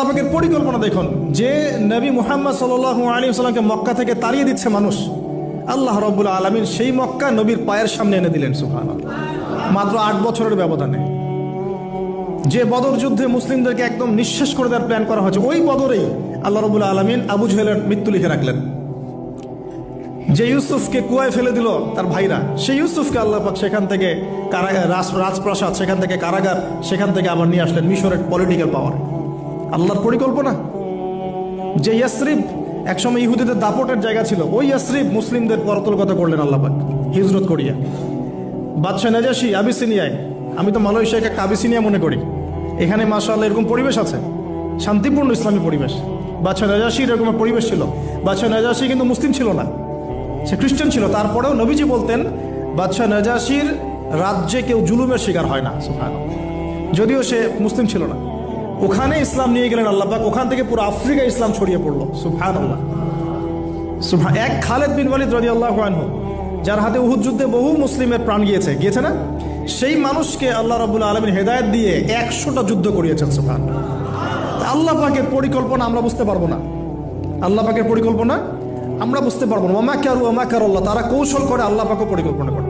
আল্লাহ পাকের পরিকল্পনা দেখুন, যে নবী মুহাম্মদ সাল্লাল্লাহু আলাইহি ওয়াসাল্লামকে মক্কা থেকে তাড়িয়ে দিচ্ছে মানুষ, আল্লাহ রাব্বুল আলামিন সেই মক্কা নবীর পায়ের সামনে এনে দিলেন সুবহানাল্লাহ, মাত্র 8 বছরের ব্যবধানে। যে বদর যুদ্ধে মুসলিমদেরকে একদম নিঃশেষ করে দেওয়ার প্ল্যান করা হয়েছে, ওই বদরেই আল্লাহ রাব্বুল আলামিন আবু জেহেলের মৃত্যু লিখে রাখলেন। যে ইউসুফকে কুয়ায় ফেলে দিল তার ভাইরা, সেই ইউসুফকে আল্লাহ পাক সেখান থেকে রাজপ্রাসাদ, সেখান থেকে কারাগার, সেখান থেকে আবার নিয়ে আসলেন মিশরের পলিটিক্যাল পাওয়ার। আল্লাহর পরিকল্পনা। যে ইয়াসরিব একসময় ইহুদিদের দাপটের জায়গা ছিল, ওই ইয়াসরিব মুসলিমদের করতলগত করলেন আল্লাহ পাক হিজরত করিয়া। বাদশাহ নাজাশী আবিসিনিয়ায়, আমি তো মালয়েশিয়াকে আবিসিনিয়া মনে করি, এখানে মাশাআল্লাহ এরকম পরিবেশ আছে, শান্তিপূর্ণ ইসলামী পরিবেশ। বাদশাহ নাজাশীর এরকম পরিবেশ ছিল। বাদশাহ নাজাশী কিন্তু মুসলিম ছিল না, সে খ্রিস্টান ছিল। তারপরেও নবীজি বলতেন বাদশাহ নাজাশীর রাজ্যে কেউ জুলুমের শিকার হয় না, সুবহানাল্লাহ, যদিও সে মুসলিম ছিল না। ওখানে ইসলাম নিয়ে গেলেন আল্লাহ পাক, ওখান থেকে পুরো আফ্রিকা ইসলাম ছড়িয়ে পড়লো, সুবহানাল্লাহ। এক খালেদ বিন ওয়ালিদ রাদিয়াল্লাহু আনহু, যার হাতে উহুদ যুদ্ধে বহু মুসলিমের প্রাণ গিয়েছে না, সেই মানুষকে আল্লাহ রাব্বুল আলামিন হেদায়েত দিয়ে 100টা যুদ্ধ করিয়েছেন, সুবহানাল্লাহ। আল্লাহ পাকের পরিকল্পনা আমরা বুঝতে পারবো না, আল্লাহ পাকের পরিকল্পনা আমরা বুঝতে পারবো না। ওয়া মাকারু ওয়া মাকারাল্লাহ, তারা কৌশল করে, আল্লাহ পাকও পরিকল্পনা করে।